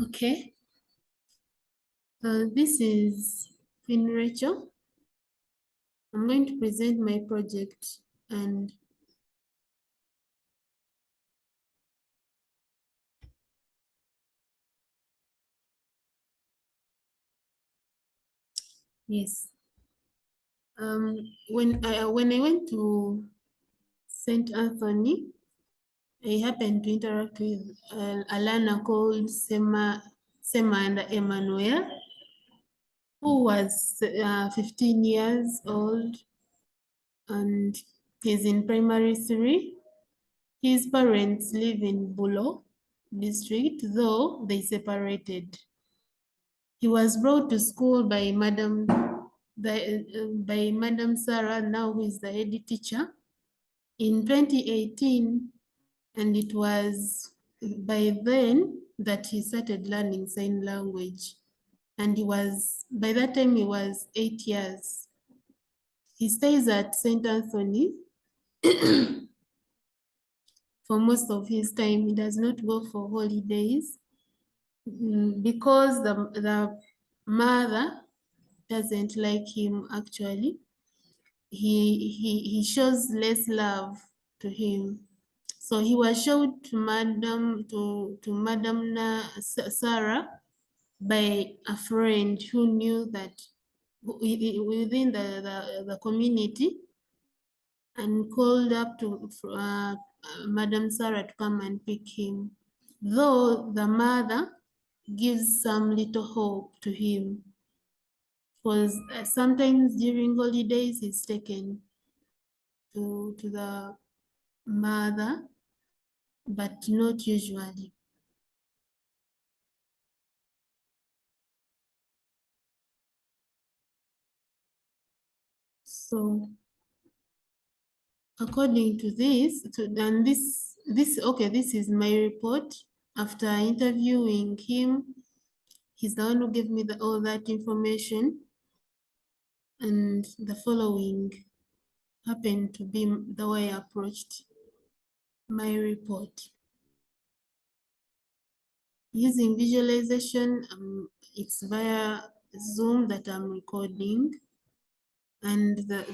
Okay. This is Queen Rachel. I'm going to present my project and yes. When I went to St. Anthony, I happened to interact with a learner called Semanda Emmanuel, who was 15 years old and he's in primary 3. His parents live in Bulo district, though they separated. He was brought to school by Madam Sarah, now who is the head teacher, in 2018, and it was by then that he started learning sign language. And by that time he was 8 years. He stays at St. Anthony for most of his time. He does not go for holidays because the mother doesn't like him actually. He shows less love to him. So he was shown to Madam Sarah by a friend who knew that within the community, and called up to Madam Sarah to come and pick him. Though the mother gives some little hope to him, because sometimes during holidays he's taken to the mother, but not usually. So according to this, this is my report. After interviewing him, he's the one who gave me all that information, and the following happened to be the way I approached my report. Using visualization, it's via Zoom that I'm recording. And the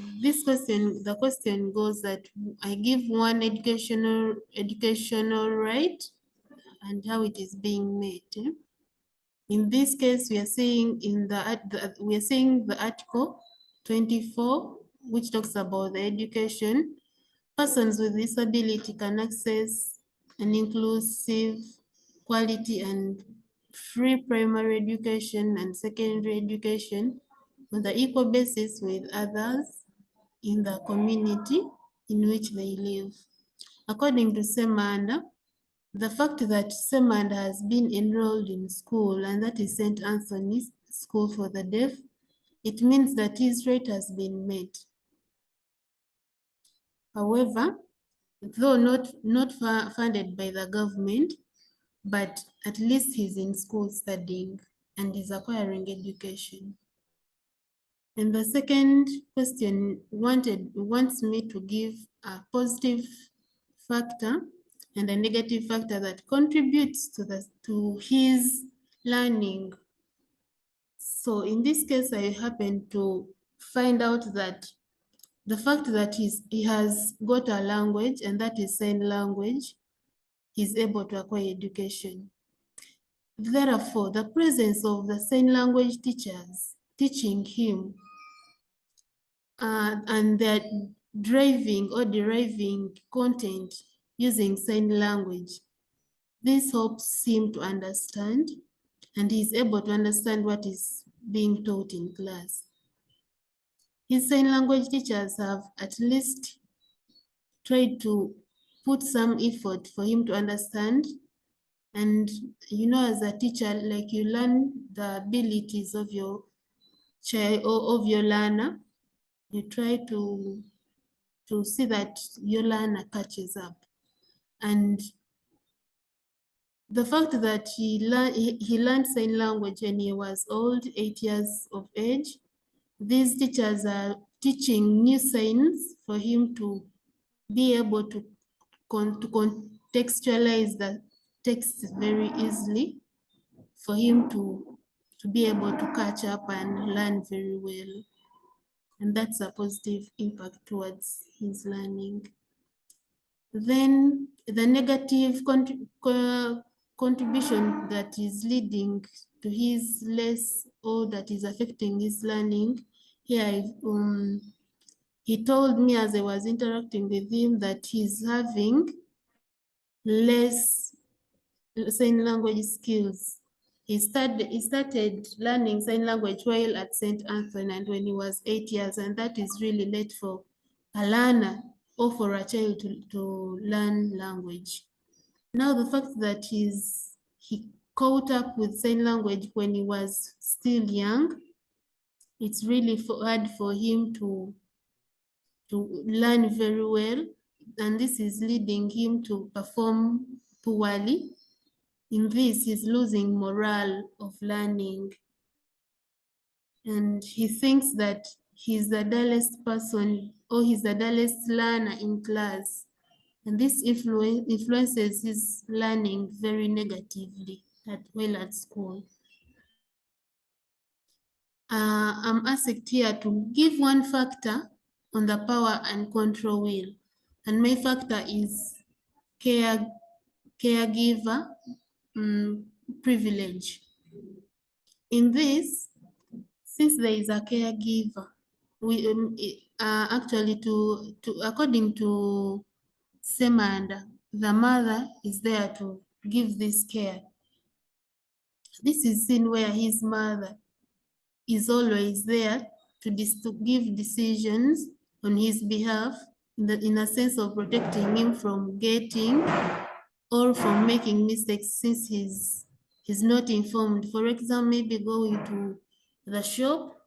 question goes that I give one educational right and how it is being made. In this case, we are seeing the article 24, which talks about the education. Persons with disability can access an inclusive, quality, and free primary education and secondary education on the equal basis with others in the community in which they live. According to Semanda, the fact that Semanda has been enrolled in school, and that is St. Anthony's School for the Deaf, it means that his right has been met. However, though not funded by the government, but at least he's in school studying and is acquiring education. And the second question wants me to give a positive factor and a negative factor that contributes to his learning. So in this case, I happen to find out that the fact that he has got a language, and that is sign language, he's able to acquire education. Therefore, the presence of the sign language teachers teaching him and they're driving or deriving content using sign language, this helps him to understand, and he's able to understand what is being taught in class. His sign language teachers have at least tried to put some effort for him to understand. And as a teacher, like, you learn the abilities of your child or of your learner. You try to see that your learner catches up. And the fact that he learned sign language when he was old, 8 years of age, these teachers are teaching new signs for him to be able to contextualize the text very easily for him to be able to catch up and learn very well. And that's a positive impact towards his learning. Then the negative contribution that is leading to his less, or that is affecting his learning. Here, he told me as I was interacting with him that he's having less sign language skills. He started learning sign language while at St. Anthony, and when he was 8 years, and that is really late for a learner or for a child to learn language. Now the fact that he caught up with sign language when he was still young, it's really hard for him to learn very well, and this is leading him to perform poorly. In this, he's losing morale of learning, and he thinks that he's the dullest person, or he's the dullest learner in class, and this influences his learning very negatively while at school. I'm asked here to give one factor on the power and control wheel, and my factor is caregiver privilege. In this, since there is a caregiver, we actually according to Semanda, the mother is there to give this care. This is seen where his mother is always there to give decisions on his behalf, in a sense of protecting him from getting or from making mistakes, since he's not informed. For example, maybe going to the shop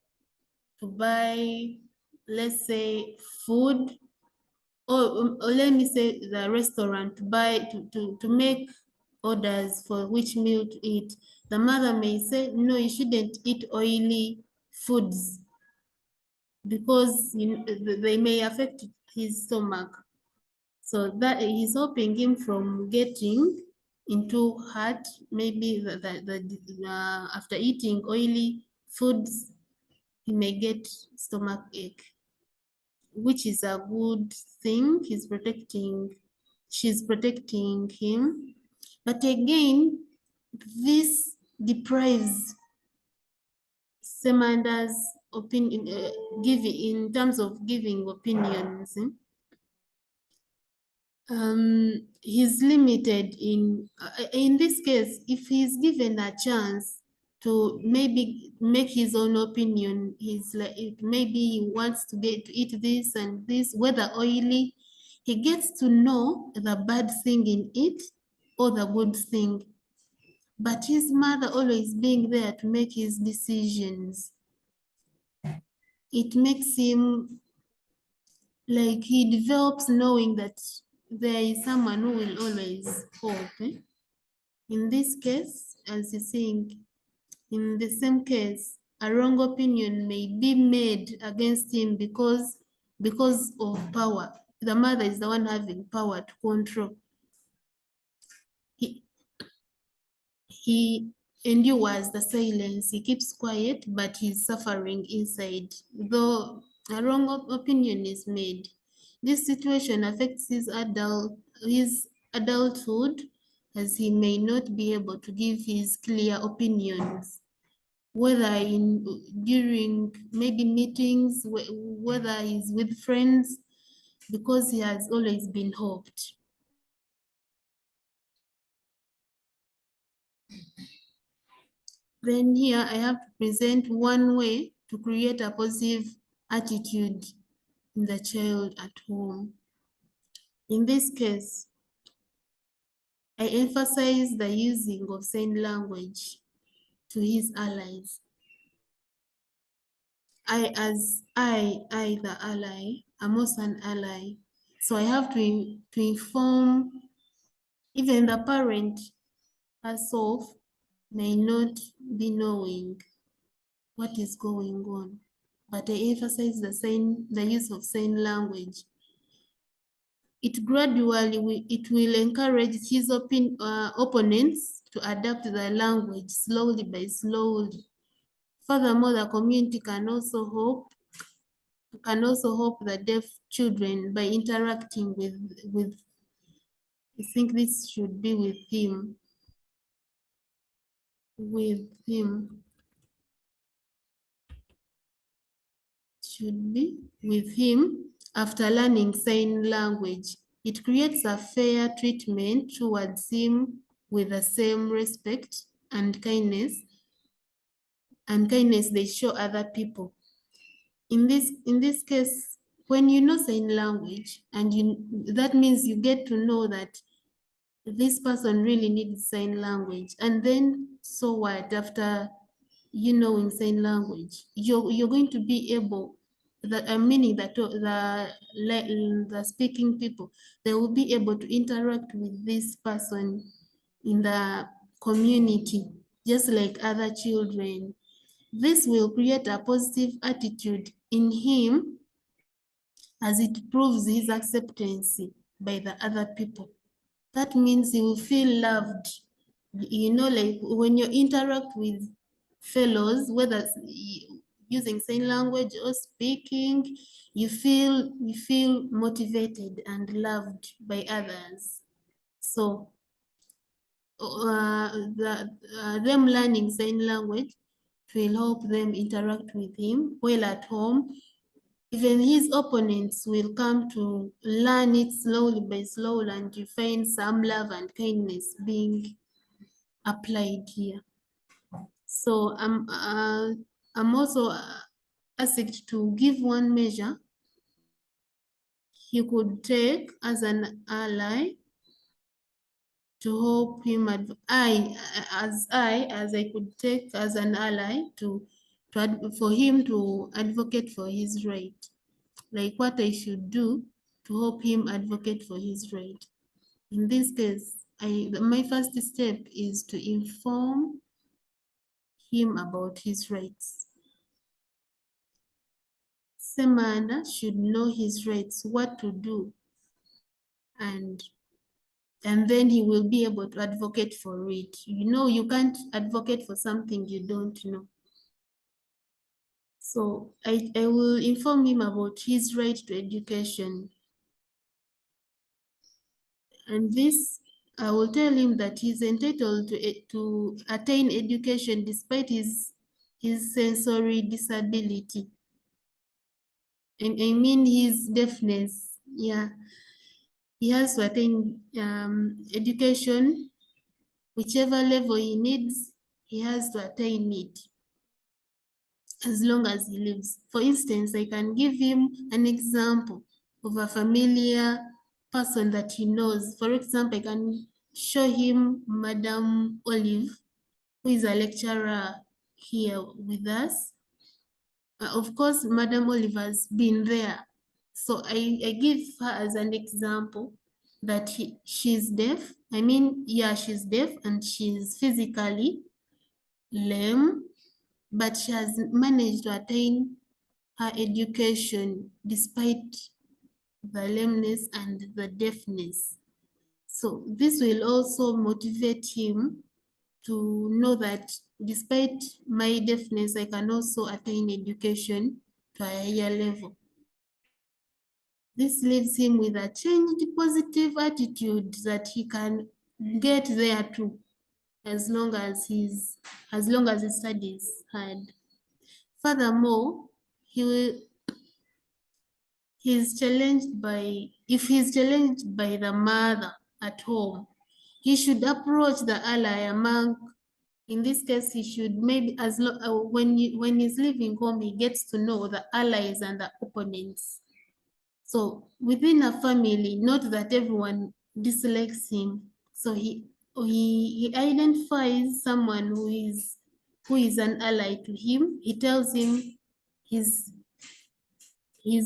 to buy, let's say, food, or let me say the restaurant to buy, to make orders for which meal to eat. The mother may say, no, you shouldn't eat oily foods because they may affect his stomach. So that he's stopping him from getting into hurt, maybe after eating oily foods, he may get stomach ache, which is a good thing. She's protecting him. But again, this deprives Semanda's opinion, in terms of giving opinions. He's limited in this case. If he's given a chance to maybe make his own opinion, he's like, maybe he wants to eat this and this, whether oily, he gets to know the bad thing in it or the good thing. But his mother always being there to make his decisions, it makes him like he develops knowing that there is someone who will always help. In this case, as you're saying, in the same case, a wrong opinion may be made against him because of power. The mother is the one having power to control. He endures the silence. He keeps quiet, but he's suffering inside, though a wrong opinion is made. This situation affects his adulthood, as he may not be able to give his clear opinions, whether during maybe meetings, whether he's with friends, because he has always been hoped. Then here I have to present one way to create a positive attitude in the child at home. In this case, I emphasize the using of sign language to his allies. The ally, I'm also an ally. So I have to inform, even the parent herself may not be knowing what is going on, but I emphasize the use of sign language. It gradually will encourage his opponents to adapt the language slowly by slowly. Furthermore, the community can also help the deaf children by interacting with I think this should be with him should be with him after learning sign language. It creates a fair treatment towards him with the same respect and kindness they show other people. In this case, when you know sign language, and that means you get to know that this person really needs sign language. And then so what, after you know in sign language, you're going to be able, meaning that the speaking people, they will be able to interact with this person in the community just like other children. This will create a positive attitude in him as it proves his acceptance by the other people. That means he will feel loved. You know, like when you interact with fellows, whether using sign language or speaking, you feel motivated and loved by others. So them learning sign language will help them interact with him while at home. Even his opponents will come to learn it slowly by slowly, and you find some love and kindness being applied here. So I'm also asked to give one measure he could take as an ally to help him. As I could take as an ally for him to advocate for his right, like what I should do to help him advocate for his right. In this case, my first step is to inform him about his rights. Semana should know his rights, what to do, and then he will be able to advocate for it. You know, you can't advocate for something you don't know. So I will inform him about his right to education. And this, I will tell him that he's entitled to attain education despite his sensory disability. And I mean his deafness. Yeah, he has to attain education, whichever level he needs, he has to attain it as long as he lives. For instance, I can give him an example of a familiar person that he knows. For example, I can show him Madam Olive, who is a lecturer here with us. Of course, Madam Olive has been there. So I give her as an example that she's deaf. I mean, yeah, she's deaf and she's physically lame, but she has managed to attain her education despite the lameness and the deafness. So this will also motivate him to know that despite my deafness, I can also attain education to a higher level. This leaves him with a changed positive attitude that he can get there too, as long as his studies hard. Furthermore, if he's challenged by the mother at home, he should approach the ally among. In this case, he should maybe when he's leaving home, he gets to know the allies and the opponents. So within a family, not that everyone dislikes him. So he identifies someone who is an ally to him. He tells him his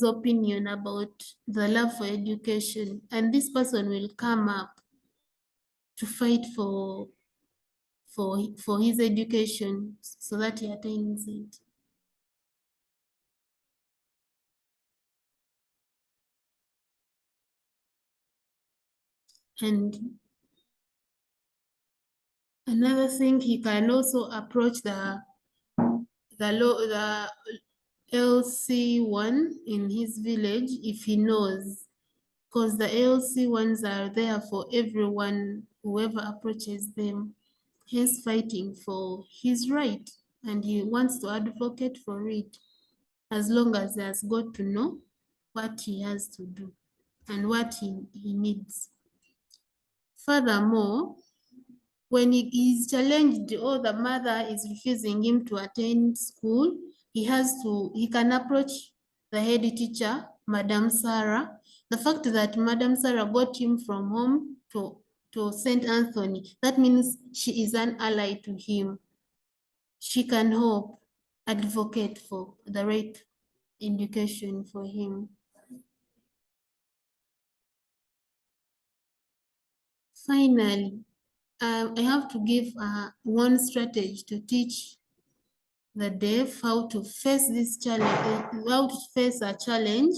opinion about the love for education, and this person will come up to fight for his education so that he attains it. And Another thing, he can also approach the LC1 in his village if he knows, because the LC1s are there for everyone, whoever approaches them. He's fighting for his right and he wants to advocate for it, as long as he has got to know what he has to do and what he needs. Furthermore, when he is challenged or the mother is refusing him to attend school, he can approach the head teacher, Madam Sarah. The fact that Madam Sarah got him from home to St. Anthony, that means she is an ally to him. She can help advocate for the right education for him. Finally, I have to give one strategy to teach the deaf how to face this challenge, how to face a challenge,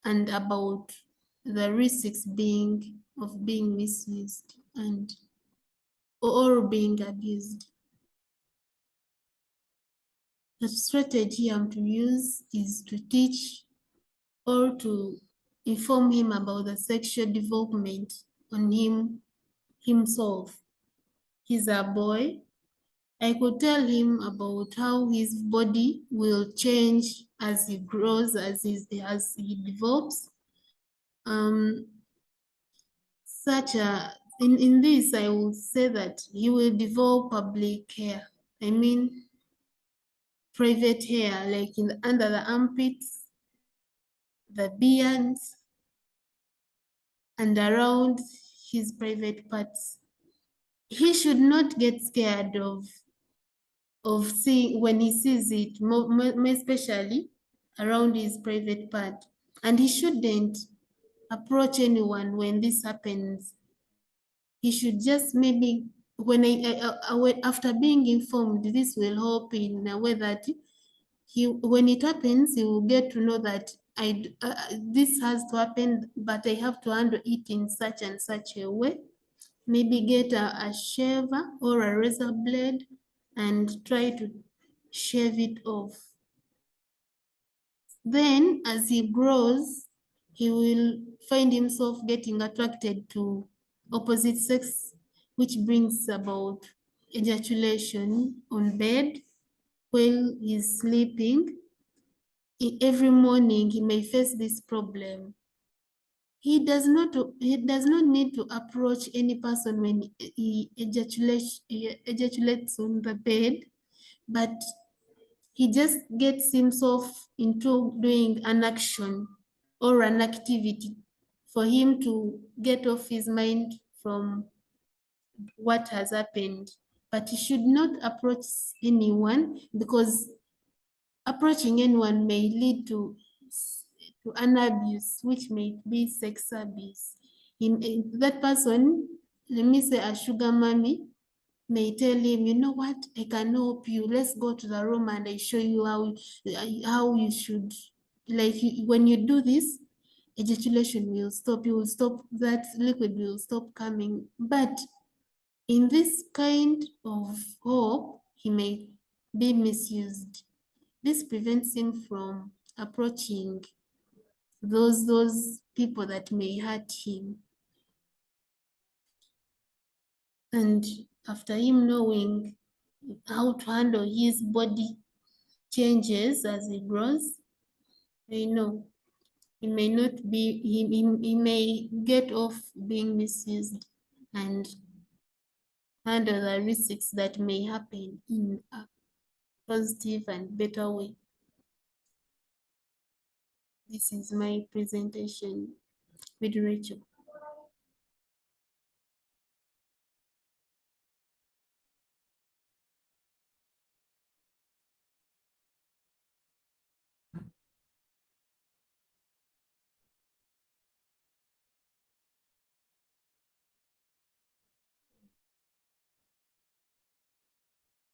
and about the risks of being misused and or being abused. The strategy I'm to use is to teach or to inform him about the sexual development on himself. He's a boy. I could tell him about how his body will change as he grows, as he develops. In this, I will say that he will develop public hair. I mean, private hair, like under the armpits, the beards, and around his private parts. He should not get scared of seeing when he sees it, more especially around his private part. And he shouldn't approach anyone when this happens. He should just maybe, after being informed, this will help in a way that when it happens, he will get to know that this has to happen, but I have to handle it in such and such a way. Maybe get a shaver or a razor blade and try to shave it off. Then, as he grows, he will find himself getting attracted to opposite sex, which brings about ejaculation on bed while he's sleeping. Every morning, he may face this problem. He does not need to approach any person when he ejaculates on the bed, but he just gets himself into doing an action or an activity for him to get off his mind from what has happened. But he should not approach anyone, because approaching anyone may lead to an abuse, which may be sex abuse. That person, let me say a sugar mommy, may tell him, you know what, I can help you. Let's go to the room and I show you how you should, like when you do this, ejaculation will stop. You will stop, that liquid will stop coming. But in this kind of hope, he may be misused. This prevents him from approaching those people that may hurt him. And after him knowing how to handle his body changes as he grows, he may not be, he may get off being misused and handle the risks that may happen in a positive and better way. This is my presentation with Rachel.